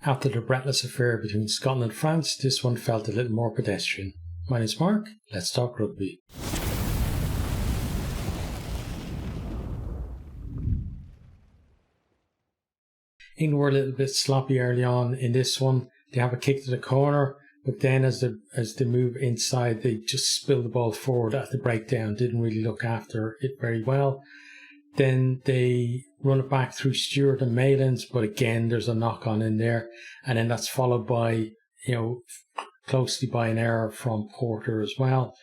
After the breathless affair between Scotland and France, this one felt a little more pedestrian. My name's Mark, let's talk rugby. England were a little bit sloppy early on in this one. They have a kick to the corner, but then as they move inside, they just spill the ball forward at the breakdown, didn't really look after it very well. Then they run it back through Stewart and Malins, but again, there's a knock-on in there. And then that's followed by, closely by an error from Porter as well.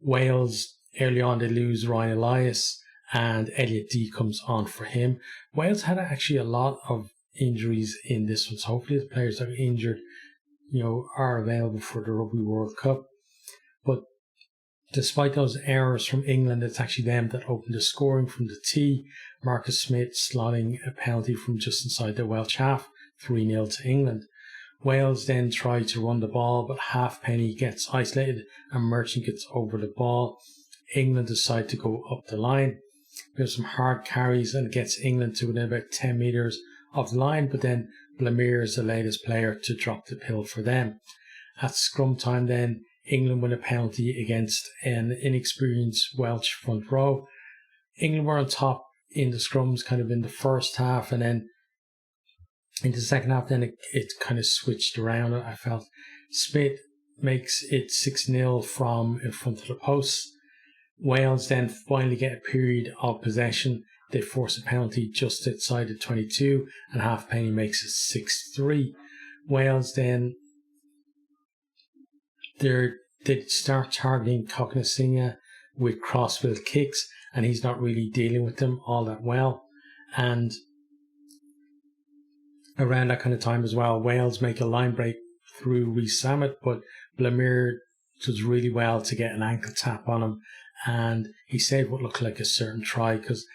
Wales, early on, they lose Ryan Elias and Elliot D comes on for him. Wales had actually a lot of injuries in this one, so hopefully the players that are injured, are available for the Rugby World Cup. But despite those errors from England, it's actually them that opened the scoring from the tee. Marcus Smith slotting a penalty from just inside the Welsh half, 3-0 to England. Wales then try to run the ball, but Halfpenny gets isolated and Merchant gets over the ball. England decide to go up the line. We have some hard carries and it gets England to within about 10 metres of the line, but then Blamire is the latest player to drop the pill for them. At scrum time then, England win a penalty against an inexperienced Welsh front row. England were on top in the scrums kind of in the first half, and then in the second half then it kind of switched around. I felt Smith makes it 6-0 from in front of the post. Wales then finally get a period of possession. They force a penalty just outside the 22 and Halfpenny makes it 6-3. Wales then they start targeting Cocknessingha with crossfield kicks, and he's not really dealing with them all that well. And around that kind of time as well, Wales make a line break through Rhys Sammet, but Blamire does really well to get an ankle tap on him, and he saved what looked like a certain try because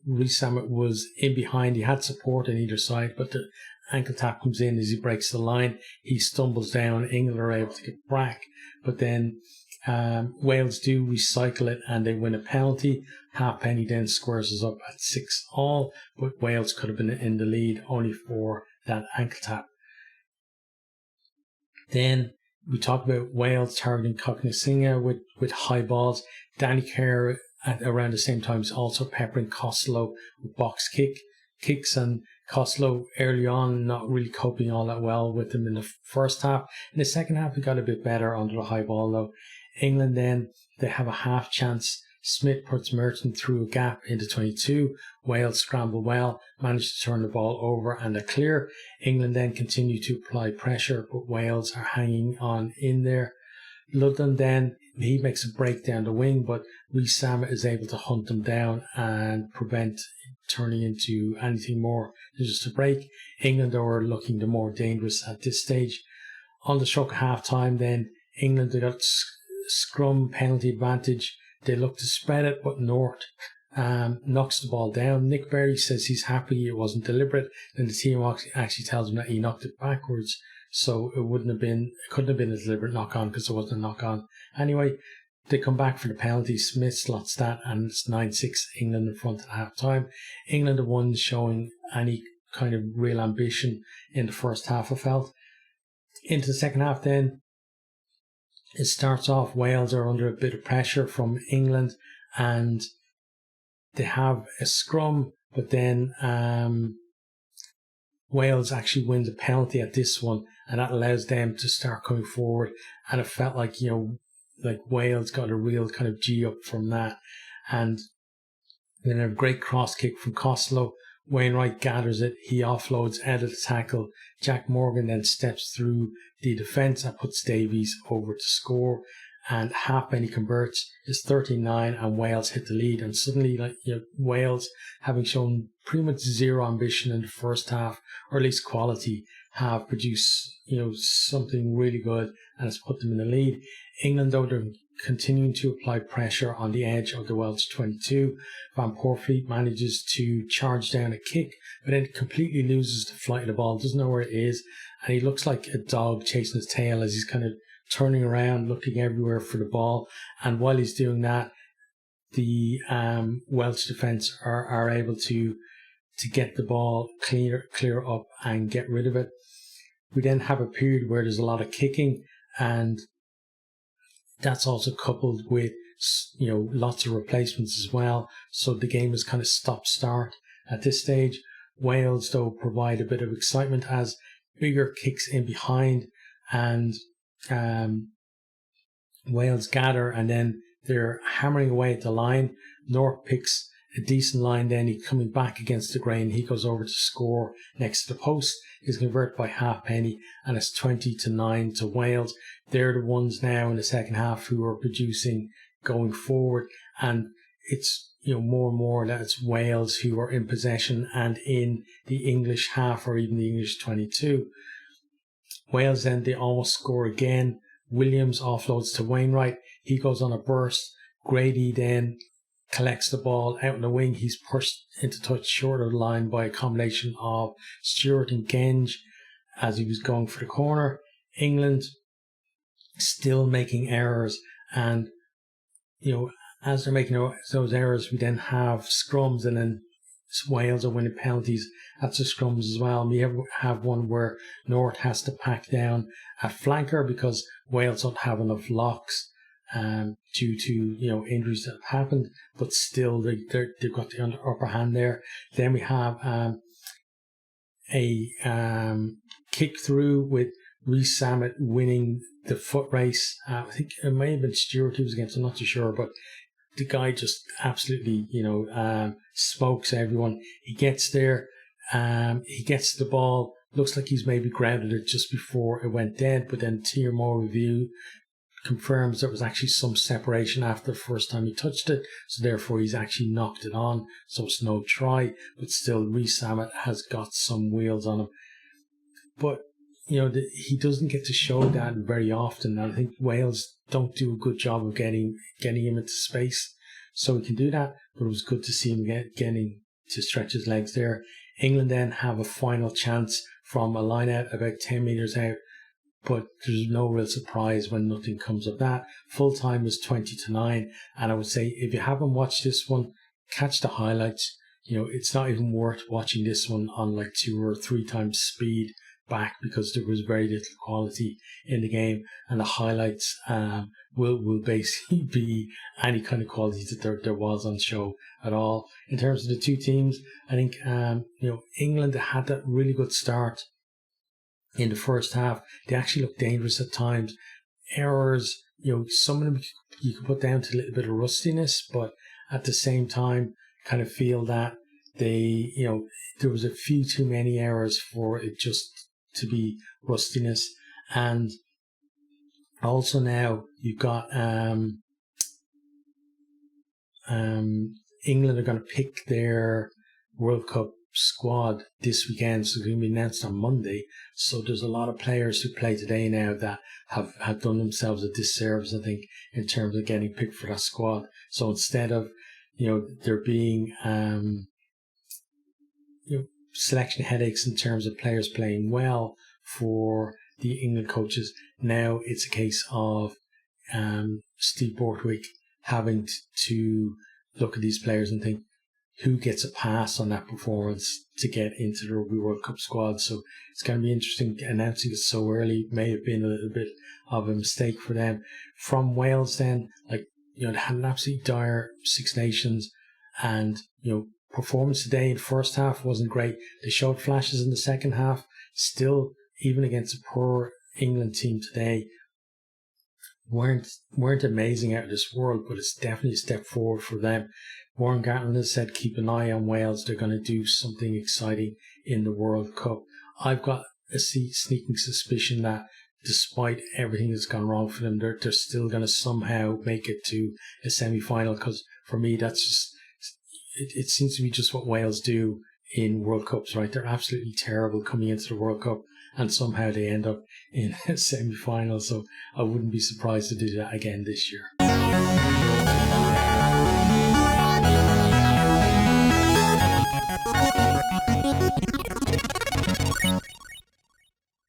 Rhys Sammet was in behind. He had support on either side, but the ankle tap comes in as he breaks the line. He stumbles down. England are able to get back, but then Wales do recycle it and they win a penalty. Halfpenny then squares us up at 6-all, but Wales could have been in the lead only for that ankle tap. Then we talk about Wales targeting Cocknessingha with high balls. Danny Kerr at around the same time is also peppering Costello with box kicks, and Costello early on not really coping all that well with him in the first half. In the second half, he got a bit better under the high ball though. England then, they have a half chance. Smith puts Merchant through a gap into 22. Wales scramble well, manage to turn the ball over and a clear. England then continue to apply pressure, but Wales are hanging on in there. Ludlam then, he makes a break down the wing, but Rhys Sammet is able to hunt them down and prevent turning into anything more than just a break. England are looking the more dangerous at this stage. On the stroke of half time then, England, they got scrum penalty advantage. They look to spread it, but North knocks the ball down. Nick Berry says he's happy it wasn't deliberate. Then the team actually tells him that he knocked it backwards. So it couldn't have been a deliberate knock-on because it wasn't a knock-on. Anyway, they come back for the penalty. Smith slots that and it's 9-6 England in front at half-time. England are the ones showing any kind of real ambition in the first half, I felt. Into the second half then, it starts off, Wales are under a bit of pressure from England and they have a scrum, but then Wales actually wins a penalty at this one, and that allows them to start coming forward. And it felt like, like Wales got a real kind of G up from that. And then a great cross kick from Costello. Wainwright gathers it. He offloads out of the tackle. Jack Morgan then steps through the defence and puts Davies over to score. And Halfpenny converts. It's 13-9 and Wales hit the lead. And suddenly, Wales, having shown pretty much zero ambition in the first half, or at least quality, have produced, something really good and it's put them in the lead. England, though, they're continuing to apply pressure on the edge of the Welsh 22. Van Poortvliet manages to charge down a kick, but then completely loses the flight of the ball, doesn't know where it is, and he looks like a dog chasing his tail as he's kind of turning around, looking everywhere for the ball. And while he's doing that, the Welsh defence are able to get the ball clear up and get rid of it. We then have a period where there's a lot of kicking, and that's also coupled with, lots of replacements as well. So the game is kind of stop-start at this stage. Wales, though, provide a bit of excitement as bigger kicks in behind, and Wales gather, and then they're hammering away at the line. North picks a decent line, then he's coming back against the grain. He goes over to score next to the post. He's converted by halfpenny, and it's 20-9 to Wales. They're the ones now in the second half who are producing going forward, and it's more and more that it's Wales who are in possession and in the English half or even the English 22. Wales then, they almost score again. Williams offloads to Wainwright. He goes on a burst. Grady then collects the ball out in the wing. He's pushed into touch short of the line by a combination of Stewart and Genge as he was going for the corner. England still making errors, and as they're making those errors, we then have scrums, and then Wales are winning penalties at the scrums as well. And we have one where North has to pack down a flanker because Wales don't have enough locks due to injuries that have happened, but still they've got the upper hand there. Then we have a kick through with Reece Samet winning the foot race. I think it may have been Stewart he was against, I'm not too sure, but the guy just absolutely, smokes everyone. He gets there, he gets the ball, looks like he's maybe grounded it just before it went dead, but then Tier Moore review confirms there was actually some separation after the first time he touched it, so therefore he's actually knocked it on, so it's no try, but still Reece Samet has got some wheels on him. But he doesn't get to show that very often. I think Wales don't do a good job of getting him into space, so he can do that. But it was good to see him getting to stretch his legs there. England then have a final chance from a line out about 10 metres out, but there's no real surprise when nothing comes of that. Full time is 20-9, and I would say if you haven't watched this one, catch the highlights. It's not even worth watching this one on like 2 or 3 times speed back, because there was very little quality in the game, and the highlights will basically be any kind of quality that there was on show at all. In terms of the two teams, I think England had that really good start in the first half. They actually looked dangerous at times. Errors, some of them you could put down to a little bit of rustiness, but at the same time kind of feel that they there was a few too many errors for it just to be rustiness. And also now you've got England are going to pick their World Cup squad this weekend, so it's going to be announced on Monday. So there's a lot of players who play today now that have done themselves a disservice, I think, in terms of getting picked for that squad. So instead of there being selection headaches in terms of players playing well for the England coaches, now it's a case of Steve Borthwick having to look at these players and think who gets a pass on that performance to get into the Rugby World Cup squad. So it's going to be interesting. Announcing it so early may have been a little bit of a mistake for them. From Wales then, they had an absolutely dire Six Nations, and performance today in the first half wasn't great. They showed flashes in the second half. Still, even against a poor England team today, weren't amazing out of this world, but it's definitely a step forward for them. Warren Gatland has said keep an eye on Wales. They're going to do something exciting in the World Cup. I've got a sneaking suspicion that despite everything that's gone wrong for them, they're still going to somehow make it to a semi-final, because for me that's just it seems to be just what Wales do in World Cups, right? They're absolutely terrible coming into the World Cup, and somehow they end up in a semi-final. So I wouldn't be surprised to do that again this year.